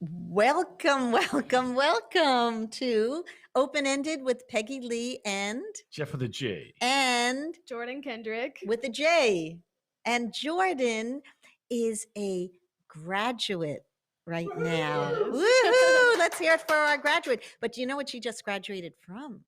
Welcome to Open Ended with Peggy Lee and Geoff with a J. And Jordan Kendrick with a J. And Jordan is a graduate right now. Woohoo! Let's hear it for our graduate. But do you know what she just graduated from?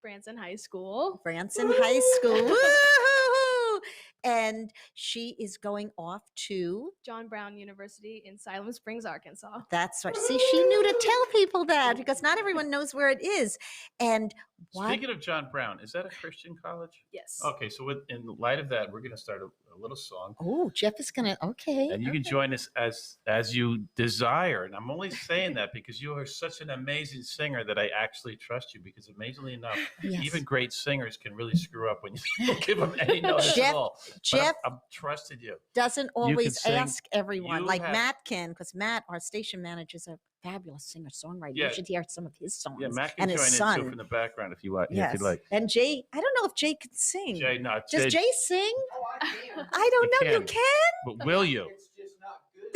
Branson High School. Branson High School. Woo-hoo-hoo! And she is going off to John Brown University in Salem Springs, Arkansas. That's right. See, she knew to tell people that because not everyone knows where it is. And Speaking of John Brown, is that a Christian college? Yes. Okay, so in light of that, we're going to start a little song. Oh, Geoff is going to, okay. And you can join us as you desire. And I'm only saying that because you are such an amazing singer that I actually trust you because amazingly enough, even great singers can really screw up when you don't give them any notice at all. Geoff I'm trusted you. Doesn't always ask everyone like Matt can, because Matt, our station manager, is a fabulous singer-songwriter. Yeah. You should hear some of his songs. Yeah, Matt can join in too from the background if you like. Yes. If you like. And Jay, I don't know if Jay can sing. Jay, no. Does Jay sing? Oh, I can. I don't know. You can? But will you? It's just not good.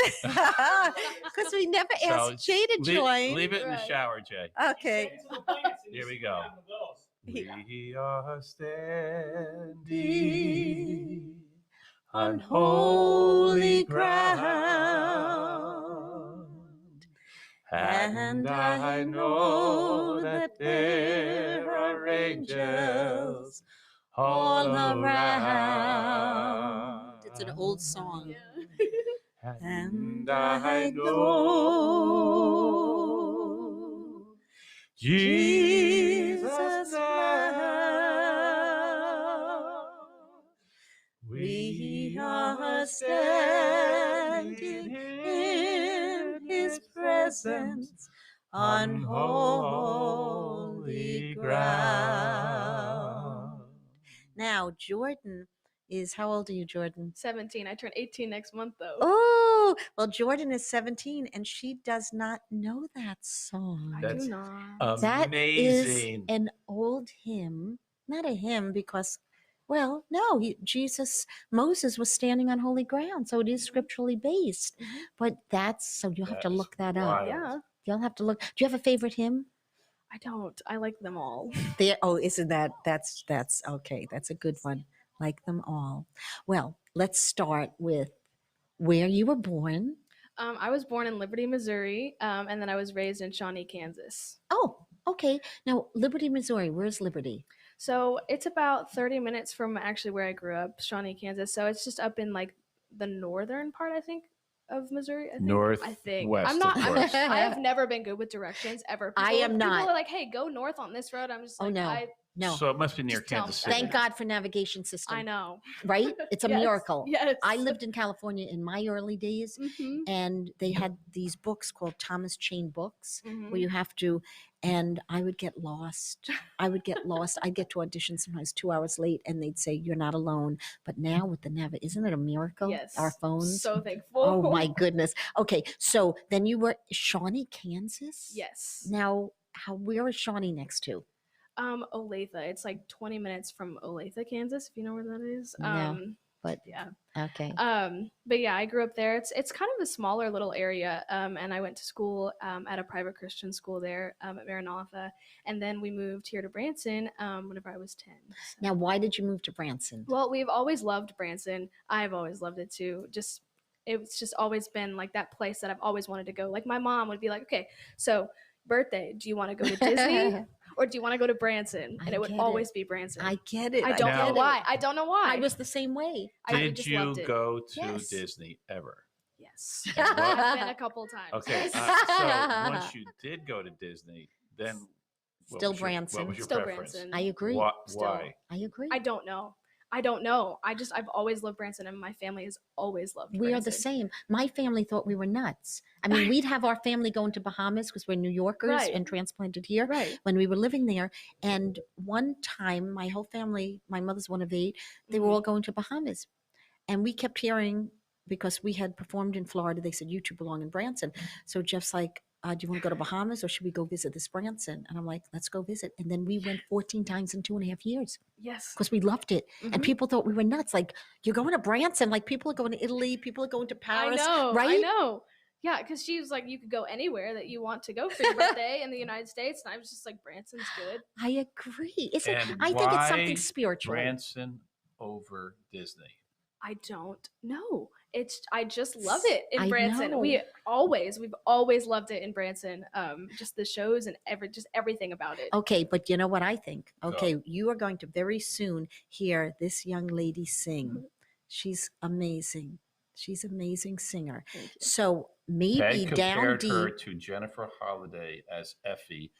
Because we never asked Jay to join. Leave it in the shower, Jay. Okay. Here we go. We are standing on holy ground, and I know that there are angels all around. It's an old song. Yeah. And I know Jesus now. We are standing in His presence on holy ground. Now, Jordan is, how old are you, Jordan? 17. I turn 18 next month, though. Oh, well, Jordan is 17, and she does not know that song. I do not. Amazing. That is an old hymn, not a hymn because, well, no, Moses was standing on holy ground, so it is scripturally based. Mm-hmm. But you'll have to look that up. Yeah. You'll have to look. Do you have a favorite hymn? I don't. I like them all. Isn't that's okay. That's a good one. Like them all. Well, let's start with where you were born. I was born in Liberty, Missouri, and then I was raised in Shawnee, Kansas. Oh, okay. Now, Liberty, Missouri. Where's Liberty? So it's about 30 minutes from actually where I grew up, Shawnee, Kansas. So it's just up in like the northern part, I think, of Missouri. North, I think. west. I'm not. I have never been good with directions ever. I am not. People are like, "Hey, go north on this road." I'm just like, No. So it must be near Kansas City. Thank God for navigation system. I know. Right? It's a miracle. Yes. I lived in California in my early days, and they had these books called Thomas Chain books where you have to, and I would get lost. I'd get to audition sometimes 2 hours late, and they'd say, "You're not alone." But now with the isn't it a miracle? Yes. Our phones. So thankful. Oh, my goodness. Okay, so then you were Shawnee, Kansas? Yes. Now, where is Shawnee next to? Olathe. It's like 20 minutes from Olathe, Kansas, if you know where that is. No, but yeah. Okay. But yeah, I grew up there. It's kind of a smaller little area. And I went to school at a private Christian school there at Maranatha. And then we moved here to Branson whenever I was 10. So. Now, why did you move to Branson? Well, we've always loved Branson. I've always loved it too. It's just always been like that place that I've always wanted to go. Like my mom would be like, okay, so birthday, do you want to go to Disney or do you want to go to Branson? And it would always be Branson. I get it. I don't know why. I don't know why. I was the same way. Did you go to Disney ever? Yes. I've been a couple times. Okay. So once you did go to Disney, then still Branson. What was your still preference? Branson. I agree. Why? I agree. I don't know. I've always loved Branson, and my family has always loved Branson. We are the same. My family thought we were nuts. I mean, we'd have our family going to Bahamas because we're New Yorkers and transplanted here when we were living there. And one time, my whole family, my mother's one of 8, they were all going to Bahamas. And we kept hearing, because we had performed in Florida, they said, you two belong in Branson. So Jeff's like, do you want to go to Bahamas or should we go visit this Branson? And I'm like, let's go visit. And then we went 14 times in 2.5 years. Yes. Because we loved it. And people thought we were nuts. Like, you're going to Branson. Like, people are going to Italy. People are going to Paris. I know. Right? I know. Yeah, because she was like, you could go anywhere that you want to go for your birthday in the United States, and I was just like, Branson's good. I agree. And I think it's something why spiritual. Branson over Disney? I don't know. I just love it in I Branson. know. We've always loved it in Branson. Just the shows and everything about it. Okay, but you know what I think? Okay, you are going to very soon hear this young lady sing. Mm-hmm. She's amazing. She's an amazing singer. So maybe Peg down compared deep. her to Jennifer Holliday as Effie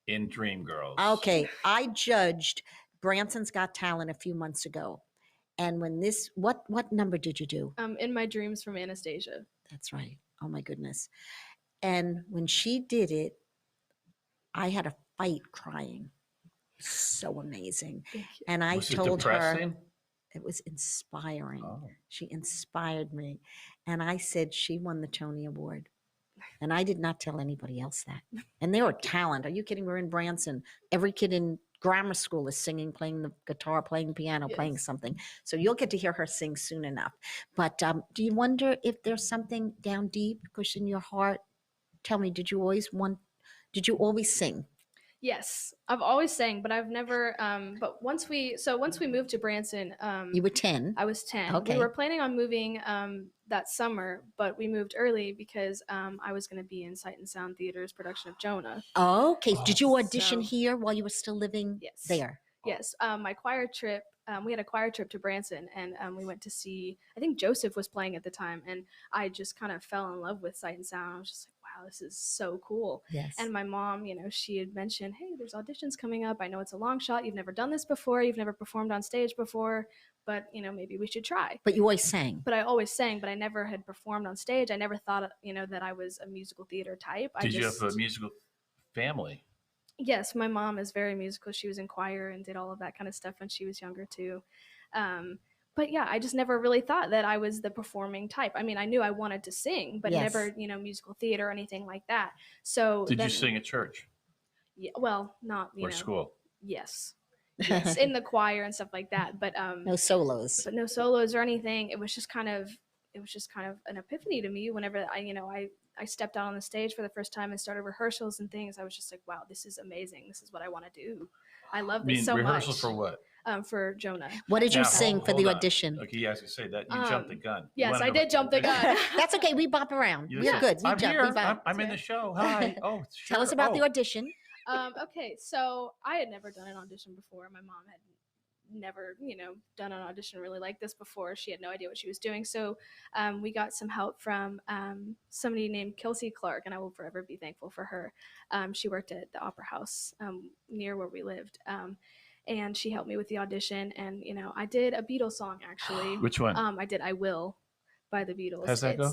in Dreamgirls. Okay, I judged Branson's Got Talent a few months ago. And when this, what number did you do? In My Dreams from Anastasia. That's right. Oh my goodness. And when she did it, I had a fight crying. So amazing. And I told her it was inspiring. Oh. She inspired me. And I said she won the Tony Award. And I did not tell anybody else that. And they were talent. Are you kidding? We're in Branson. Every kid in grammar school is singing, playing the guitar, playing piano, playing something. So you'll get to hear her sing soon enough. But do you wonder if there's something down deep, because in your heart, tell me, did you always sing? Yes, I've always sang, but I've never. But once we moved to Branson, you were 10. I was 10. Okay. We were planning on moving that summer, but we moved early because I was going to be in Sight and Sound Theater's production of Jonah. Oh, okay. Did you audition here while you were still living there? Yes. My choir trip. We had a choir trip to Branson, and we went to see. I think Joseph was playing at the time, and I just kind of fell in love with Sight and Sound. I was just like, wow, this is so cool. Yes. And my mom, she had mentioned, hey, there's auditions coming up. I know it's a long shot. You've never done this before. You've never performed on stage before, but, maybe we should try. But you always sang. But I always sang, but I never had performed on stage. I never thought, that I was a musical theater type. Did you have a musical family? Yes, my mom is very musical. She was in choir and did all of that kind of stuff when she was younger too. But yeah, I just never really thought that I was the performing type. I mean, I knew I wanted to sing, but never, musical theater or anything like that. So did you sing at church? Yeah, well, not or school. Yes, in the choir and stuff like that. But no solos. But no solos or anything. It was just kind of an epiphany to me whenever I stepped out on the stage for the first time and started rehearsals and things. I was just like, wow, this is amazing. This is what I want to do. I love this so much. Rehearsals for what? For Jonah. What did you sing for the audition? Okay, you have to say that. You jumped the gun. Yes, I did jump the gun. That's okay. We bop around. We're good. I'm here. I'm in the show. Hi. Oh, sure. Tell us about the audition. Okay, so I had never done an audition before. My mom had never, done an audition really like this before. She had no idea what she was doing. So we got some help from somebody named Kelsey Clark, and I will forever be thankful for her. She worked at the Opera House near where we lived. And she helped me with the audition. And, I did a Beatles song, actually. Which one? I did I Will by the Beatles. How's that go?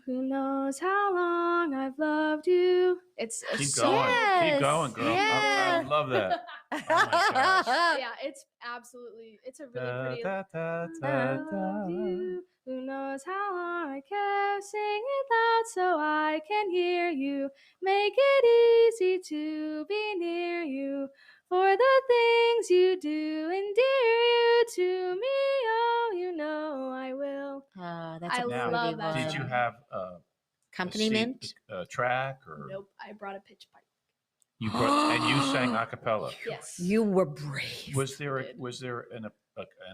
Who knows how long I've loved you. Keep going. Yes. Keep going, girl. Yeah. I love that. Oh my gosh. Yeah, it's a really pretty love you. Who knows how long I kept singing loud so I can hear you. Make it easy to be near you. For the things you do endear you to me, oh, I will. That's love that. Did you have accompaniment track or? Nope, I brought a pitch pipe. You brought and you sang a cappella. Yes, you were brave. Was there an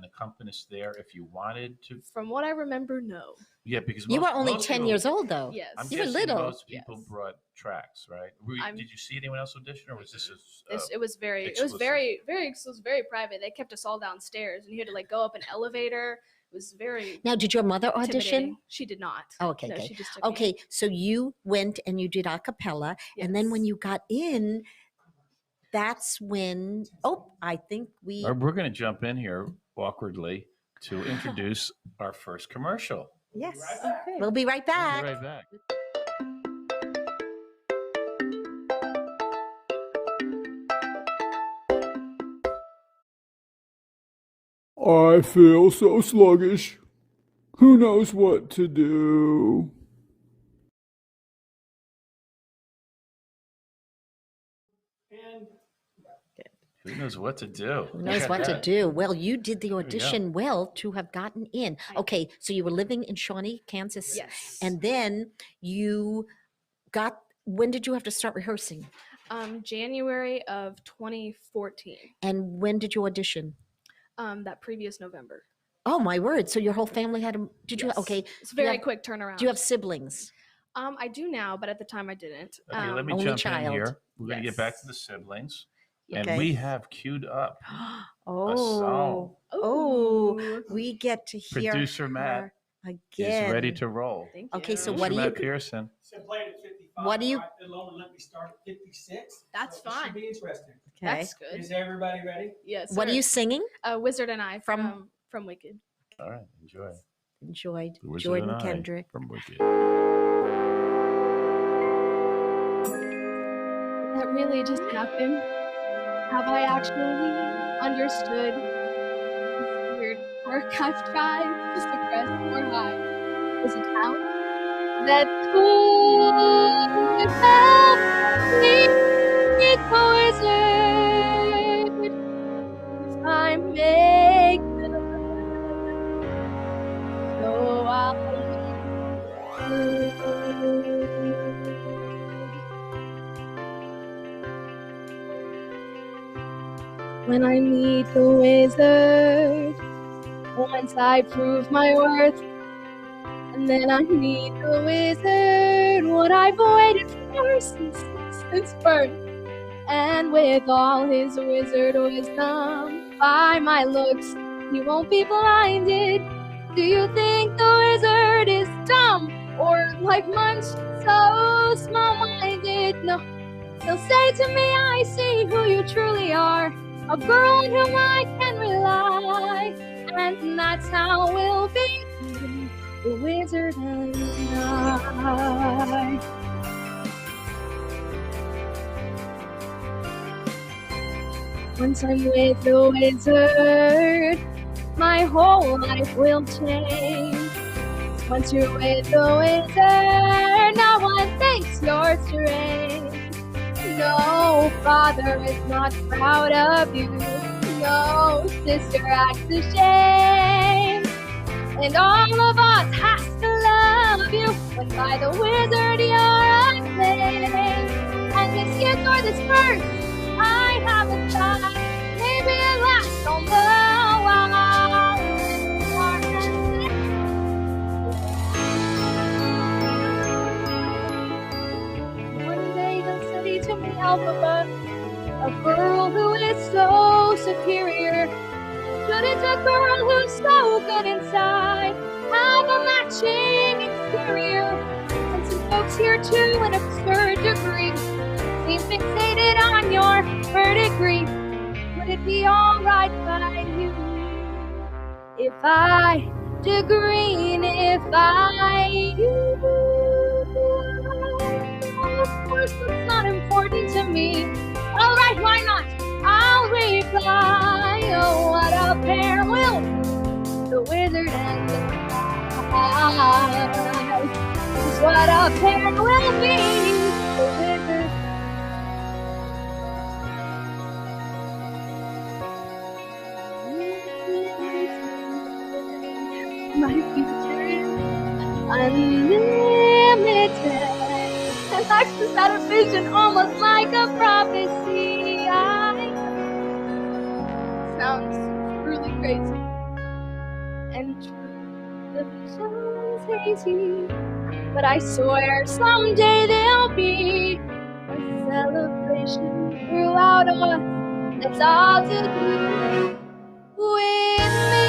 accompanist there if you wanted to? From what I remember, no. Yeah, because you were only 10 years old, though. Yes, you were little. Most people brought tracks, right? Did you see anyone else audition, or was this? It was very private. They kept us all downstairs, and you had to go up an elevator. It was very. Now, did your mother audition? She did not. Oh, okay, no, okay. She just took okay, me. So you went and you did a cappella, and then when you got in, that's when. Oh, I think we're going to jump in here awkwardly to introduce our first commercial. Yes, we'll be right back. We'll be right back. I feel so sluggish. Who knows what to do? Who knows what to do? Who knows what to do? Well, you did the we go. audition well to have gotten in. Okay, so you were living in Shawnee, Kansas. Yes. And then you got, when did you have to start rehearsing? January of 2014. And when did you audition? That previous November. Oh, my word. So your whole family had a, Yes. Okay. It's a very quick turnaround. Do you have siblings? I do now, but at the time I didn't. Okay, let me Only jump child. in here. We're going to get back Yes. to the siblings. Okay. And we have queued up a Oh, song. we get to hear Producer Matt her again. is ready to roll. Thank you. Okay, so Producer what do you? Matt Pearson. So played at 55. What do you- Right, it'll only let me start at 56. That's so It fine. should be interesting. Okay. That's good. Is everybody ready? Yes. What are sir. you singing? Wizard and I From- from Wicked. All right, enjoy. Enjoyed. The Wizard Jordan and I Kendrick. from Wicked. That really just happened? Have I actually understood this weird work I've tried to suppress or hide? Is it out that could help me be the wizard if I make good? So I'll when I meet the wizard, once I prove my worth, and then I meet the wizard, what I've waited for since birth. And with all his wizard wisdom, by my looks, he won't be blinded. Do you think the wizard is dumb or like Munch, so small-minded? No, he'll say to me, I see who you truly are. A girl on whom I can rely, and that's how we'll be, the wizard and I. Once I'm with the wizard, my whole life will change. Once you're with the wizard, no one thinks you're strange. No father is not proud of you. No sister acts ashamed. And all of us has to love you when by the wizard you're acclaimed. And this gift or this curse, I haven't tried. Maybe it lasts on the one day they'll say to me, Alphabet, a girl who is so superior. Shouldn't a girl who's so good inside have a matching exterior? And some folks here to an absurd degree seem fixated on your pedigree. Would it be alright by you if I if I Of course it's not important to me. Alright, why not? I'll reply. Oh, what a pair will the wizard and I. Is what a pair will be, the wizard. My future is unlimited. And I just had a vision almost like a prophecy. Sounds really crazy and true. The vision's hazy, but I swear someday there'll be a celebration throughout us. That's all to do with me.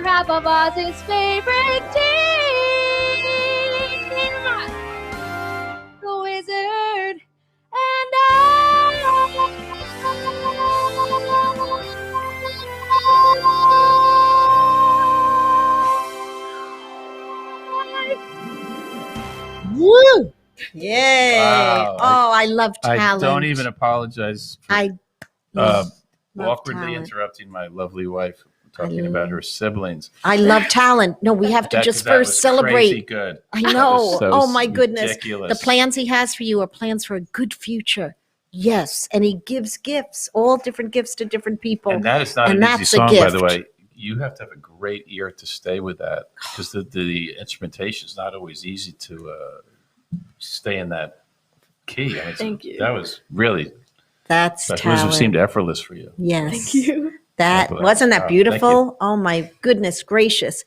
Half of Oz's favorite team, the Wizards. Yay. Wow. Oh, I love talent. I don't even apologize for I love awkwardly talent. interrupting my lovely wife talking about her siblings. I love talent. No, we have to just first celebrate. Crazy good. I know. So oh my goodness. ridiculous. The plans he has for you are plans for a good future. Yes. And he gives gifts, all different gifts to different people. And that is not an easy song, by the way. You have to have a great ear to stay with that, because the instrumentation is not always easy to stay in that key. I mean, Thank you. That was really That's that talent. seemed effortless for you. Yes. Thank you. That Oh, wasn't that wow. beautiful? Oh my goodness gracious.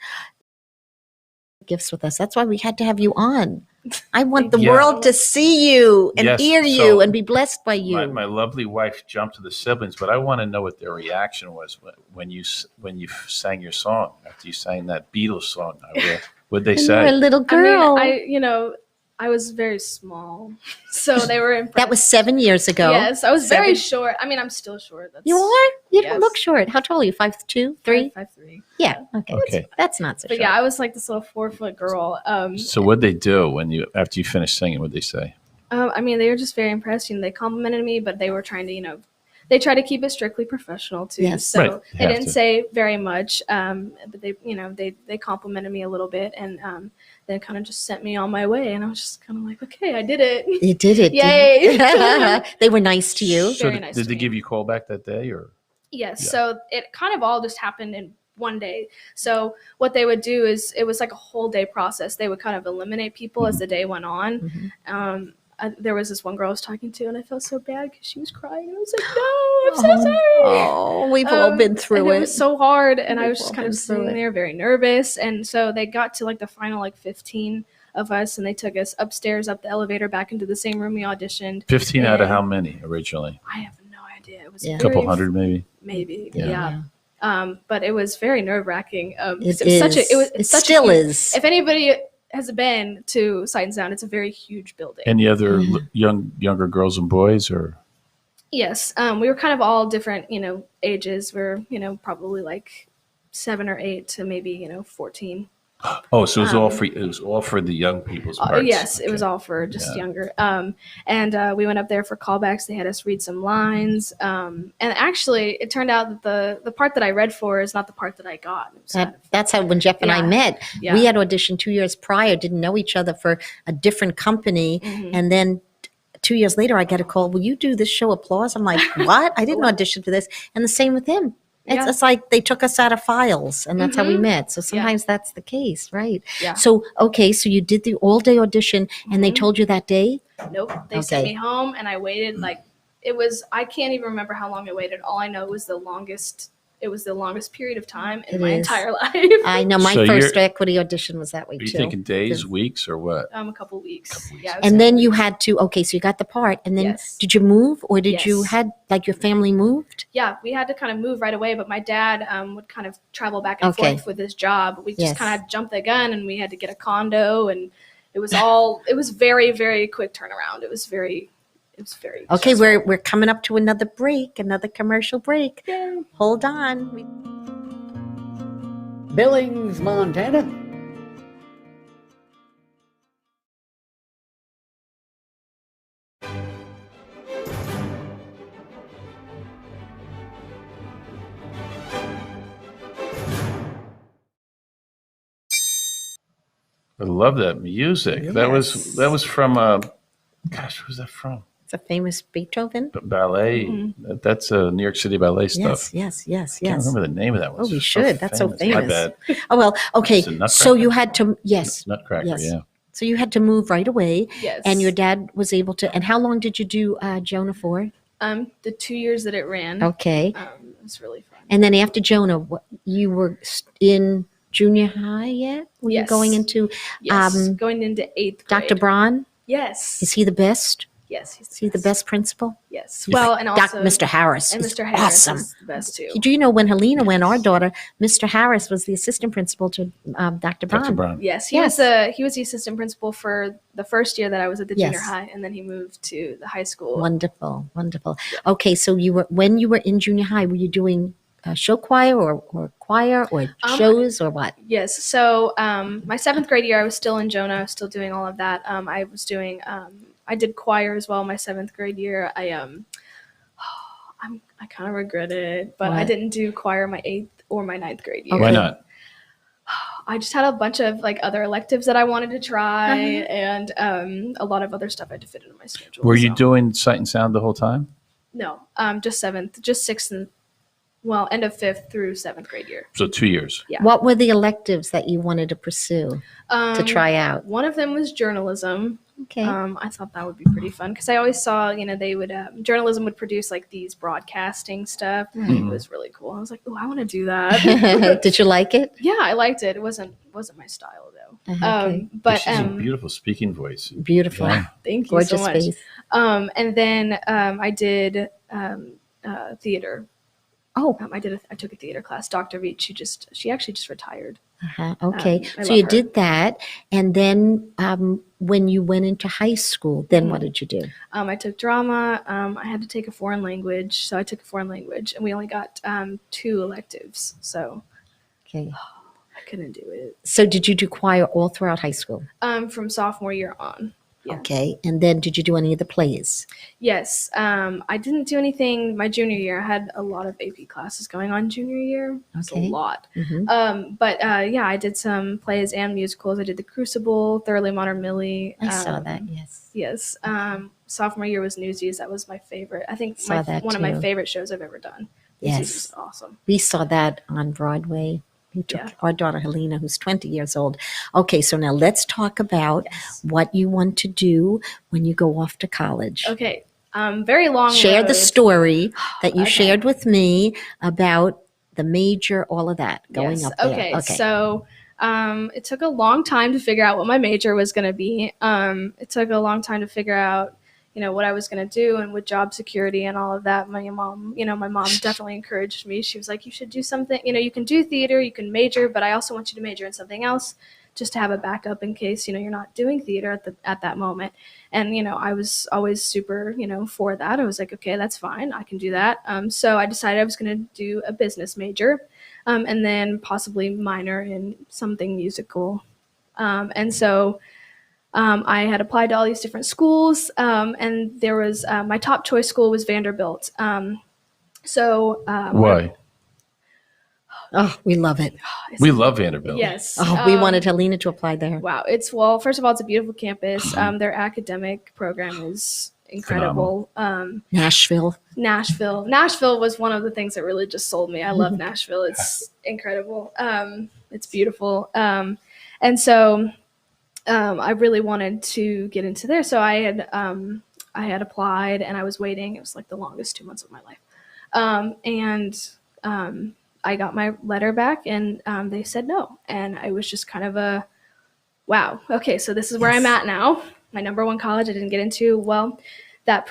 Gifts with us. That's why we had to have you on. I want the world to see you and hear you and be blessed by you. My lovely wife jumped to the siblings, but I want to know what their reaction was when you sang your song, after you sang that Beatles song. What'd they say? You're a little girl. I mean, I was very small, so they were impressed. That was 7 years ago. Yes, I was very short. I mean, I'm still short. You are? You don't look short. How tall are you? 5'2", 3"? 5'3". Yeah. Okay. That's not so short. But yeah, I was like this little 4-foot girl. So what'd they do after you finished singing? What'd they say? I mean, they were just very impressed. They complimented me, but they were trying to, they try to keep it strictly professional too. Yes. So Right. they didn't say very much, but they complimented me a little bit, and then kind of just sent me on my way. And I was just kind of like, okay, I did it. You did it. Yay. They were nice to you. So Very nice did to they me. give you a call back that day, or? Yes. Yeah. So it kind of all just happened in one day. So what they would do is, it was like a whole day process. They would kind of eliminate people as the day went on. Mhm. There was this one girl I was talking to, and I felt so bad because she was crying. I was like, no, I'm so sorry. Oh, we've all been through and it. It was so hard, and I was We've just all kind of been through sitting it. there very nervous. And so they got to like the final 15 of us, and they took us upstairs, up the elevator, back into the same room we auditioned. 15 out of And how many originally? I have no idea. It was Yeah. A couple hundred, maybe. maybe. Yeah. Yeah. But it was very nerve wracking. It still is. If anybody has been to Sight and Sound, it's a very huge building. Any other younger girls and boys, or? Yes. We were kind of all different, ages. We're, probably like 7 or 8 to maybe, 14. Oh, so it was all for the young people's parts. Yes, Okay. it was all for just younger. And we went up there for callbacks. They had us read some lines. And actually, it turned out that the part that I read for is not the part that I got. That's how when Geoff and I met. Yeah. We had auditioned 2 years prior, didn't know each other for a different company. Mhm. And then 2 years later, I get a call, will you do this show Applause? I'm like, what? I didn't audition for this. And the same with him. It's like they took us out of files, and that's how we met. So sometimes that's the case, right? Yeah. So, okay, so you did the all-day audition, and they told you that day? Nope. They sent me home, and I waited I can't even remember how long I waited. All I know was it was the longest period of time in my entire life. I know. My first equity audition was that way, Are too. you thinking days, weeks, or what? A couple weeks. Yeah. And then you had to, so you got the part, and then did you move, or did you had, your family moved? Yeah, we had to kind of move right away, but my dad would kind of travel back and forth with his job. We just kind of had to jump the gun, and we had to get a condo, and it was very, very quick turnaround. It was very Okay, we're coming up to another break, another commercial break. Yay. Hold on. Billings, Montana. I love that music. Yes. That was from gosh, who's that from? It's a famous Beethoven. Ballet. Mm-hmm. That's New York City ballet stuff. Yes. I can't remember the name of that one. Oh, we should. That's so famous. My bad. Oh, well, okay. So you had to, Nutcracker, yeah. So you had to move right away. Yes. And your dad was able to, and how long did you do Jonah for? The 2 years that it ran. Okay. It was really fun. And then after Jonah, you were in junior high yet? Were you going into? Going into 8th grade. Dr. Braun? Yes. Is he the best? Yes. Is he the best principal? Yes. Well, and also Mr. Harris. And is Mr. Harris awesome. is the best too. Do you know when Helena went, our daughter, Mr. Harris was the assistant principal to Dr. Braun. Dr. Braun. Yes, he was the assistant principal for the first year that I was at the junior high, and then he moved to the high school. Wonderful. Okay, so when you were in junior high, were you doing show choir or choir or shows or what? Yes. So my 7th grade year, I was still in Jonah. I was still doing all of that. I was doing. I did choir as well. My 7th grade year. I kind of regret it, but I didn't do choir my 8th or my 9th grade year. Why not? I just had a bunch of like other electives that I wanted to try, and a lot of other stuff I had to fit into my schedule. Were you doing sight and sound the whole time? No, just 7th, just 6th, and end of 5th through 7th grade year. So 2 years. Yeah. What were the electives that you wanted to pursue to try out? One of them was journalism. Okay. I thought that would be pretty fun because I always saw, they would journalism would produce like these broadcasting stuff. It was really cool. I was like, oh, I want to do that. Did you like it? Yeah, I liked it. It wasn't my style though. Okay. But she's a beautiful speaking voice. Beautiful. Yeah. Thank you Gorgeous so much. face. And then I did theater. Oh, I took a theater class. Dr. Veach, she actually just retired. Okay. I So love you her. did that. And then when you went into high school, then what did you do? I took drama. I had to take a foreign language. So I took a foreign language and we only got 2 electives. So Okay. I couldn't do it. So did you do choir all throughout high school? From sophomore year on. Yeah. Okay. And then did you do any of the plays? Yes. I didn't do anything my junior year. I had a lot of AP classes going on junior year. It's Okay. a lot. Mm-hmm. But I did some plays and musicals. I did The Crucible, Thoroughly Modern Millie. I saw that. Yes. Yes. Sophomore year was Newsies. That was my favorite. I think Saw that one of my too. favorite shows I've ever done. Newsies Yes. was awesome. We saw that on Broadway. We took our daughter Helena, who's 20 years old. Okay, so now let's talk about what you want to do when you go off to college. Okay. Very long Share road. the story that you Okay. shared with me about the major, all of that going up there. Okay. So it took a long time to figure out what my major was going to be. It took a long time to figure out, what I was going to do, and with job security and all of that. My mom definitely encouraged me. She was like, you should do something, you can do theater, you can major, but I also want you to major in something else just to have a backup in case, you're not doing theater at that moment. And, I was always super, for that. I was like, okay, that's fine. I can do that. So I decided I was going to do a business major, and then possibly minor in something musical. And so I had applied to all these different schools, and there was my top choice school was Vanderbilt. Why? Oh, we love it. We love Vanderbilt. Yes. Oh, we wanted Helena to apply there. Wow. First of all, it's a beautiful campus. Their academic program is incredible. Nashville was one of the things that really just sold me. I love Nashville. It's incredible. It's beautiful. And so I really wanted to get into there. So I had applied and I was waiting. It was like the longest 2 months of my life. And I got my letter back and they said no. And I was just kind of wow, okay, so this is where I'm at now. My number one college I didn't get into. Well, that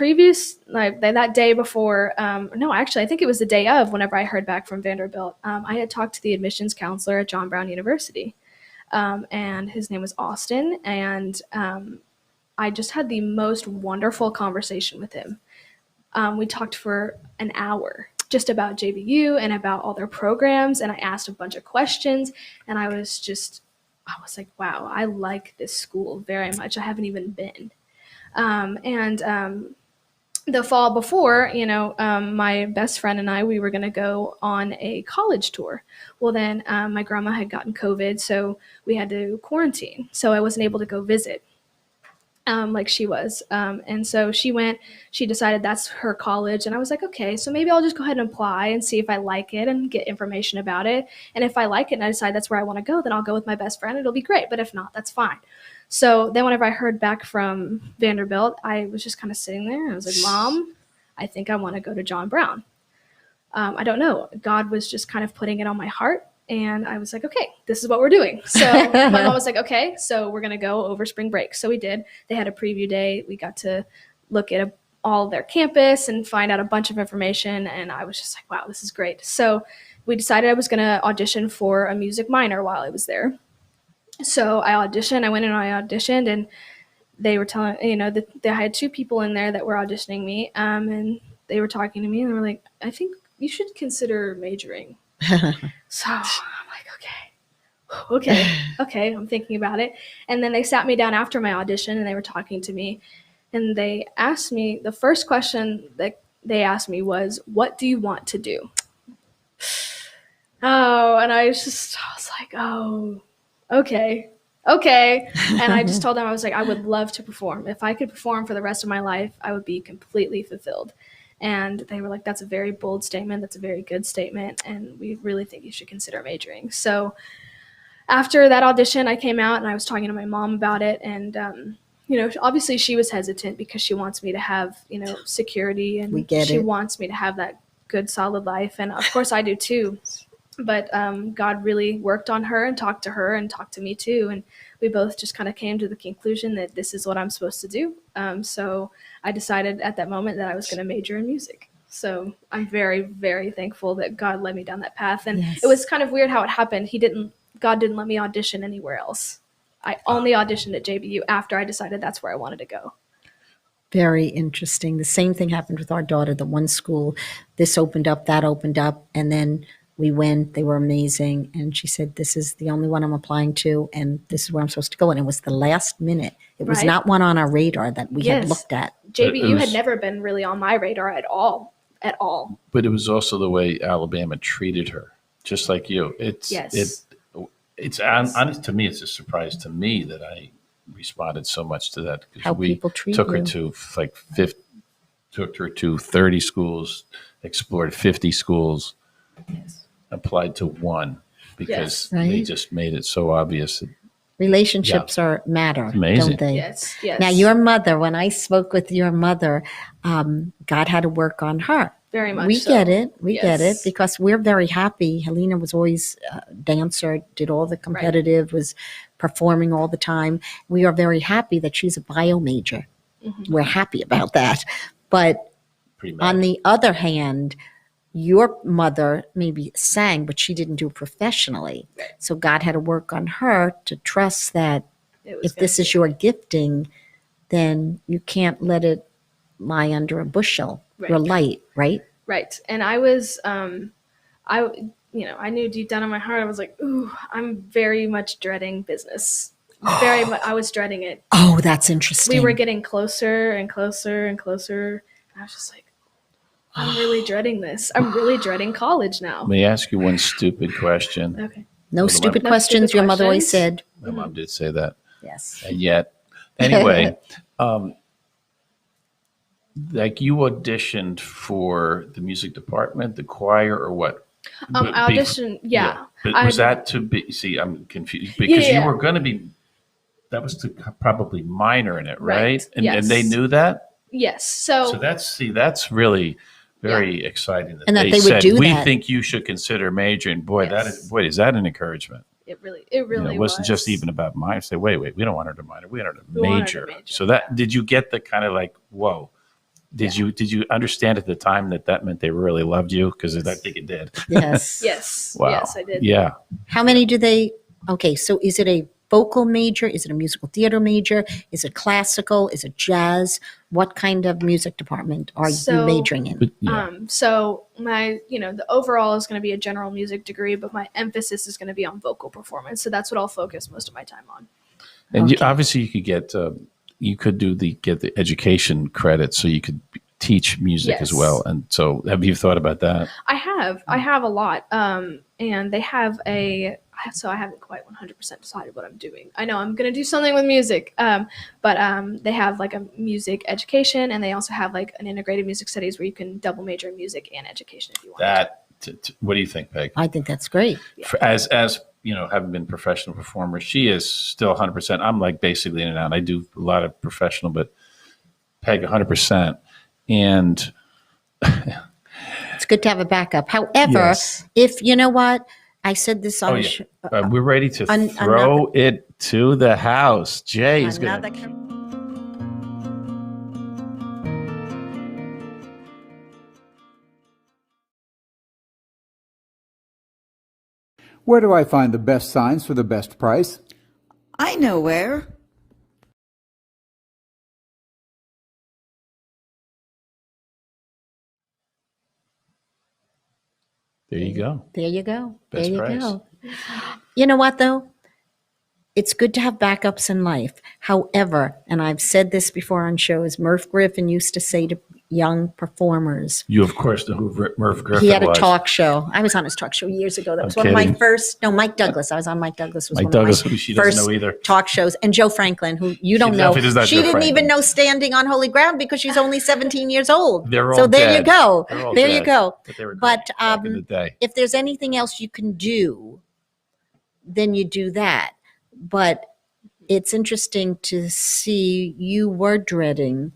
day before, no, actually, I think it was the day of whenever I heard back from Vanderbilt. I had talked to the admissions counselor at John Brown University. And his name was Austin. And I just had the most wonderful conversation with him. We talked for an hour just about JVU and about all their programs. And I asked a bunch of questions. And I was like, wow, I like this school very much. I haven't even been. The fall before, my best friend and I, we were going to go on a college tour. Well, then my grandma had gotten COVID, so we had to quarantine. So I wasn't able to go visit like she was. And so she decided that's her college. And I was like, okay, so maybe I'll just go ahead and apply and see if I like it and get information about it. And if I like it and I decide that's where I want to go, then I'll go with my best friend. It'll be great. But if not, that's fine. So then whenever I heard back from Vanderbilt, I was just kind of sitting there and I was like, Mom, I think I want to go to John Brown. I don't know. God was just kind of putting it on my heart. And I was like, okay, this is what we're doing. So my mom was like, okay, so we're going to go over spring break. So we did. They had a preview day. We got to look at all of their campus and find out a bunch of information. And I was just like, wow, this is great. So we decided I was going to audition for a music minor while I was there. So I auditioned. I went in and I auditioned, and they were telling, that I had 2 people in there that were auditioning me. And they were talking to me, and they were like, I think you should consider majoring. So I'm like, okay, I'm thinking about it. And then they sat me down after my audition and they were talking to me. And they asked me, the first question that they asked me was, what do you want to do? Oh, and I was like, oh, okay. And I just told them, I was like, I would love to perform. If I could perform for the rest of my life, I would be completely fulfilled. And they were like, that's a very bold statement. That's a very good statement. And we really think you should consider majoring. So after that audition, I came out and I was talking to my mom about it. And, obviously she was hesitant because she wants me to have, security, and she wants me to have that good, solid life. And of course I do too. But God really worked on her and talked to her and talked to me too. And we both just kind of came to the conclusion that this is what I'm supposed to do. So I decided at that moment that I was going to major in music. So I'm very, very thankful that God led me down that path. And It was kind of weird how it happened. God didn't let me audition anywhere else. I only auditioned at JBU after I decided that's where I wanted to go. Very interesting. The same thing happened with our daughter. The one school, this opened up, that opened up, and then we went. They were amazing. And she said, this is the only one I'm applying to, and this is where I'm supposed to go. And it was the last minute. It was not one on our radar that we had looked at. JBU had never been really on my radar at all. But it was also the way Alabama treated her, just like you. It's honest to me. It's a surprise to me that I responded so much to that, because we took her to took her to 30 schools, explored 50 schools, applied to one because they just made it so obvious. Relationships matter, don't they? Yes. Now, your mother, when I spoke with your mother, God had to work on her. Very much We so. get it. We get it, because we're very happy. Helena was always a dancer, did all the competitive, was performing all the time. We are very happy that she's a bio major. Mm-hmm. We're happy about that. But on the other hand, your mother maybe sang, but she didn't do it professionally. Right. So God had to work on her to trust that if this is your gifting, then you can't let it lie under a bushel. Right. Your light, right? Right. And I was, I knew deep down in my heart, I was like, ooh, I'm very much dreading business. Very much. I was dreading it. Oh, that's interesting. We were getting closer and closer and closer. And I was just like, I'm really dreading this. I'm really dreading college now. Let me ask you one stupid question. Okay. No stupid questions. Your mother always said. My mom did say that. Yes. And yet, anyway, like, you auditioned for the music department, the choir, or what? I auditioned, But was that to be, I'm confused, because you were going to be, that was to probably minor in it, right? And they knew that? Yes. So that's really very exciting. And that they would do we that. think you should consider majoring. Boy, is that an encouragement? It really it wasn't just even about minor. Say, wait, we don't want her to minor. We want her to major. So did you get the kind of like, whoa? Did you understand at the time that meant they really loved you? Because I think it did. Yes. Yes. Wow. Yes, I did. Yeah. How many do they? Okay, so is it a vocal major? Is it a musical theater major? Is it classical? Is it jazz? What kind of music department are you majoring in? So my, the overall is going to be a general music degree, but my emphasis is going to be on vocal performance. So that's what I'll focus most of my time on. And obviously you could get, get the education credit, so you could teach music as well. And so have you thought about that? I have a lot. And they have so I haven't quite 100% decided what I'm doing. I know I'm going to do something with music. But they have like a music education, and they also have like an integrated music studies where you can double major in music and education if you want. What do you think, Peg? I think that's great. As having been a professional performer, she is still 100%. I'm like basically in and out. I do a lot of professional, but Peg 100%. And it's good to have a backup. However, if you know what, I said this on we're ready to throw it to the house. Jay is going to. Where do I find the best signs for the best price? I know where. There you go. There you go. Best There you price. go. You know what, though? It's good to have backups in life. However, and I've said this before on shows, Murph Griffin used to say to young performers. You, of course, know who Murph Griffin was. He had a talk show. I was on his talk show years ago. That was one of my first, no, Mike Douglas. I was on Mike Douglas. Was Mike one Douglas, of my who she doesn't know first either. talk shows. And Joe Franklin, who you don't know. She didn't even know Standing on Holy Ground because she's only 17 years old. They're all so there dead. you go. There you go. But if there's anything else you can do, then you do that. But it's interesting to see you were dreading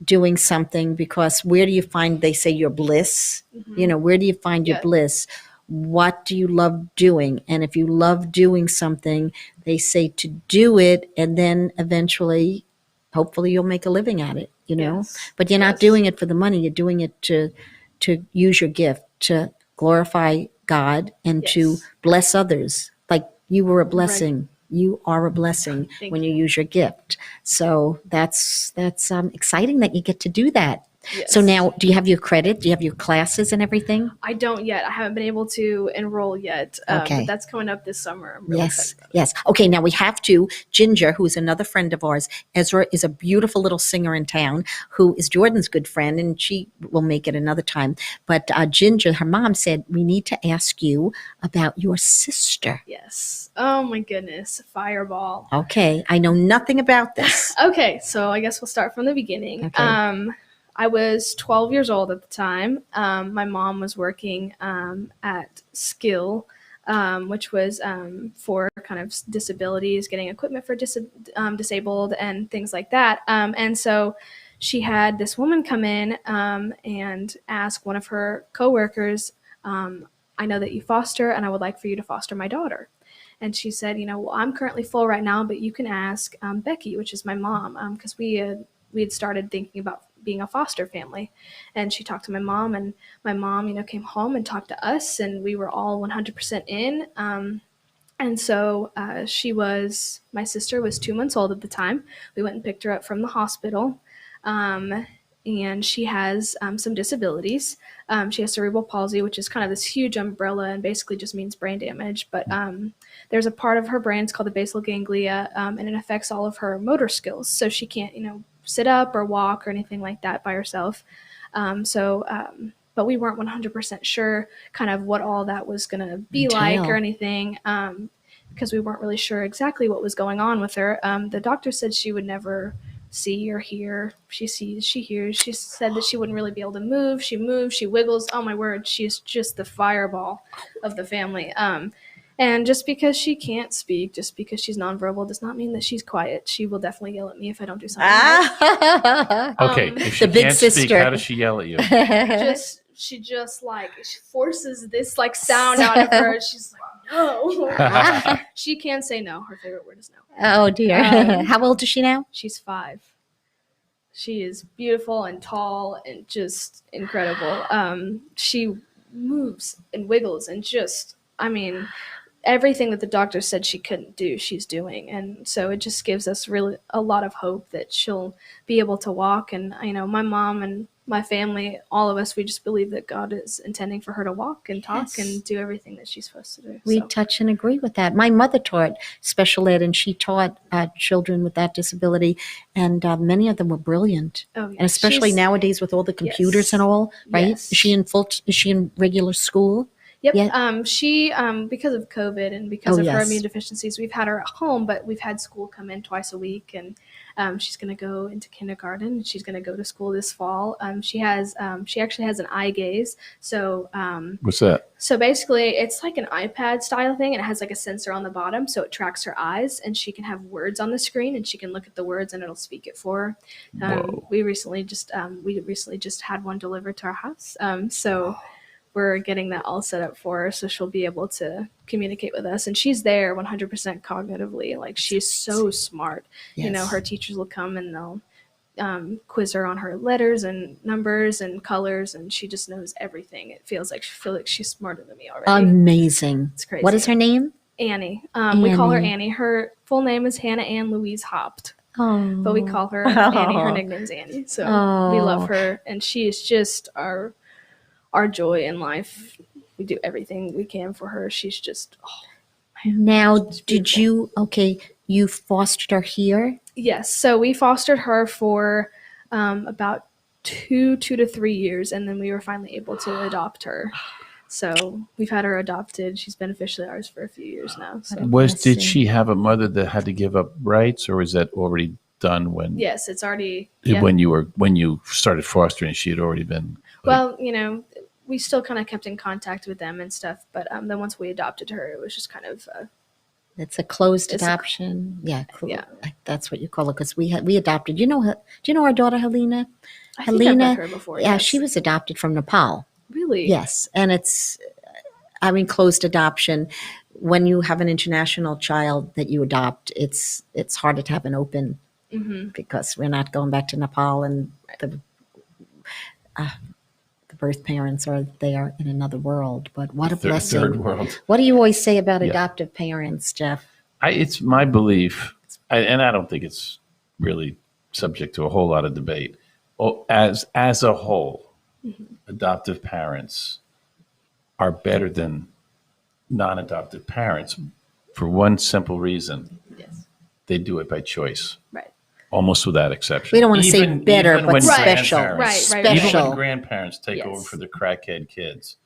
doing something, because where do you find, they say, your bliss? Mm-hmm. You know, where do you find your bliss? What do you love doing? And if you love doing something, they say to do it, and then eventually, hopefully you'll make a living at it, you know? But you're not doing it for the money. You're doing it to use your gift, to glorify God and to bless others. Like you were a blessing. Right. You are a blessing when you use your gift. So that's exciting that you get to do that. Yes. So now, do you have your credit? Do you have your classes and everything? I don't yet. I haven't been able to enroll yet. Okay. But that's coming up this summer. I'm really excited about it. Yes. Okay, now we have to, Ginger, who's another friend of ours, Ezra is a beautiful little singer in town who is Jordan's good friend, and she will make it another time. But Ginger, her mom said, we need to ask you about your sister. Yes. Oh my goodness. Fireball. Okay. I know nothing about this. Okay. So I guess we'll start from the beginning. Okay. I was 12 years old at the time. My mom was working at Skill, which was for kind of disabilities, getting equipment for disabled and things like that. And so she had this woman come in and ask one of her coworkers, I know that you foster, and I would like for you to foster my daughter. And she said, well, I'm currently full right now, but you can ask Becky, which is my mom, because we had started thinking about being a foster family. And she talked to my mom, and my mom, came home and talked to us, and we were all 100% in. And so my sister was 2 months old at the time. We went and picked her up from the hospital. And she has some disabilities. She has cerebral palsy, which is kind of this huge umbrella and basically just means brain damage. But there's a part of her brain, it's called the basal ganglia, and it affects all of her motor skills. So she can't, sit up or walk or anything like that by herself. But we weren't 100% sure kind of what all that was going to be like or anything, because we weren't really sure exactly what was going on with her. The doctor said she would never see or hear. She sees, she hears. She said that she wouldn't really be able to move. She moves, she wiggles. Oh my word, she's just the fireball of the family. And just because she can't speak, just because she's nonverbal, does not mean that she's quiet. She will definitely yell at me if I don't do something right. Okay, if she can't speak, how does she yell at you? She forces this like sound out of her. She's like, no. She can say no. Her favorite word is no. Oh dear. How old is she now? She's 5. She is beautiful and tall and just incredible. She moves and wiggles and just, everything that the doctor said she couldn't do, she's doing. And so it just gives us really a lot of hope that she'll be able to walk. And, my mom and my family, all of us, we just believe that God is intending for her to walk and talk and do everything that she's supposed to do. We touch and agree with that. My mother taught special ed, and she taught children with that disability, and many of them were brilliant. Oh, yeah. And especially nowadays with all the computers and all, right? Yes. Is she in regular school? Yep. Yeah. She, because of COVID and because of her immune deficiencies, we've had her at home, but we've had school come in twice a week, and she's going to go into kindergarten. She's going to go to school this fall. She actually has an eye gaze. So, what's that? So basically it's like an iPad style thing, and it has like a sensor on the bottom. So it tracks her eyes, and she can have words on the screen, and she can look at the words and it'll speak it for her. We recently just had one delivered to our house. We're getting that all set up for her, so she'll be able to communicate with us. And she's there 100% cognitively. Like, she's so smart. Yes. Her teachers will come and they'll quiz her on her letters and numbers and colors, and she just knows everything. It feels like she's smarter than me already. Amazing. It's crazy. What is her name? Annie. We call her Annie. Her full name is Hannah Ann Louise Hopt. Oh. But we call her Annie. Her nickname's Annie. So we love her, and she is just our joy in life. we do everything we can for her. She's just Now, It's did beautiful. you fostered her here? Yes. So we fostered her for about 2 to 3 years, and then we were finally able to adopt her. So we've had her adopted. She's been officially ours for a few years now. So What a Did blessing. she have a mother that had to give up rights, or was that already done when yes, it's already when you started fostering? She had already been. Well, we still kind of kept in contact with them and stuff, but then once we adopted her, it was just kind of It's a closed It's a- adoption. Yeah, Yeah. that's what you call it. Because we adopted. You know her? Do you know our daughter Helena? I think I've Helena, met her before. Yeah, yes. she was adopted from Nepal. really Yes, and it's, closed adoption. When you have an international child that you adopt, it's harder to have an open hmm because we're not going back to Nepal, and the birth parents are there in another world. But what a blessing! Third world. What do you always say about Yeah. adoptive parents, Geoff? It's my belief, and I don't think it's really subject to a whole lot of debate. As a whole, adoptive parents are better than non-adoptive parents for one simple reason: yes, they do it by choice, right, almost without exception. We don't want to say better, but when special. grandparents- Right, Even Special. when grandparents take over Yes. for the crackhead kids,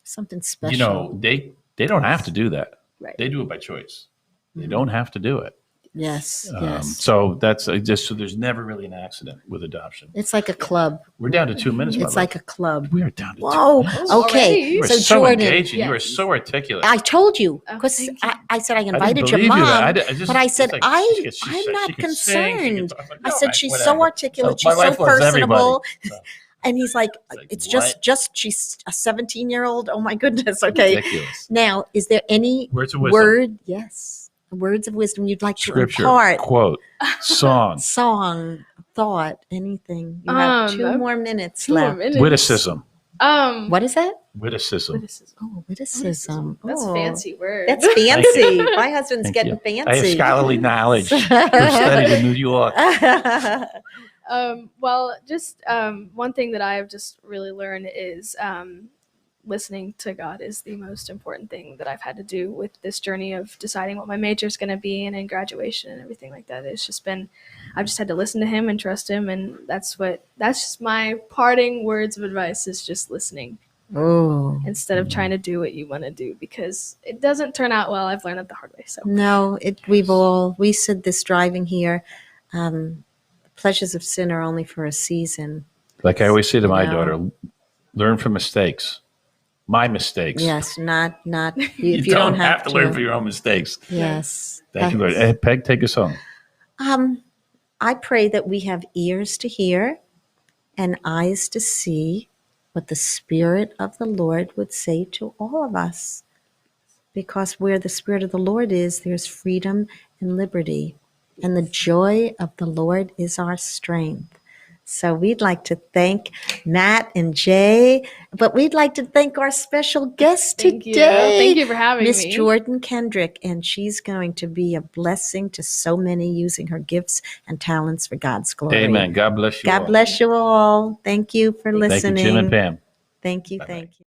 Something special. they don't have to do that. right. They do it by choice. They don't have to do it. Yes, yes. So that's just so there's never really an accident with adoption. It's like a club. We're down to 2 minutes. my It's love. like a club. We are down to 2 Whoa. minutes. Oh, Okay. already? You are So so Jordan, engaging. You are Yes. so articulate. I told you Oh, because thank you. I said I I didn't invited your believe mom, you that. but I said it's like, I'm she not can sing, she concerned. can- like, I no, said she's whatever. so articulate, So my she's so life loves everybody. personable, So, and he's like, like, it's what? just she's a 17-year-old. Oh my goodness. Okay. ridiculous. Now, is there any Words of wisdom. words of wisdom you'd like Scripture, to impart? quote, song, Song, thought, anything? You have 2 more minutes 2 more left. minutes. witticism. What is that? Witticism. Witticism. Oh, witticism. That's Oh, a fancy word. That's fancy. My husband's Thank getting you. fancy. I have scholarly knowledge. We've studied in New York. Well, just one thing that I've just really learned is listening to God is the most important thing that I've had to do with this journey of deciding what my major is going to be and in graduation and everything like that. It's just been, I've just had to listen to Him and trust Him, and that's just my parting words of advice is just listening Oh, instead of trying to do what you want to do, because it doesn't turn out well. I've learned that the hard way. So no, we said this driving here. Pleasures of sin are only for a season. Like I always say to my No. daughter, learn from mistakes. My mistakes. Yes, not if You, you don't have to learn from your own mistakes. Yes. Thank you, Lord. That's- Hey, Peg, take us home. I pray that we have ears to hear and eyes to see what the Spirit of the Lord would say to all of us. Because where the Spirit of the Lord is, there's freedom and liberty. And the joy of the Lord is our strength. So we'd like to thank Matt and Jay, but we'd like to thank our special guest thank you. today. Thank you for having Miss me. Jordan Kendrick, and she's going to be a blessing to so many using her gifts and talents for God's glory. Amen. God bless you all. God bless you all. Thank you for listening. Thank you, Jim and Pam. Thank you. Bye-bye. Thank you.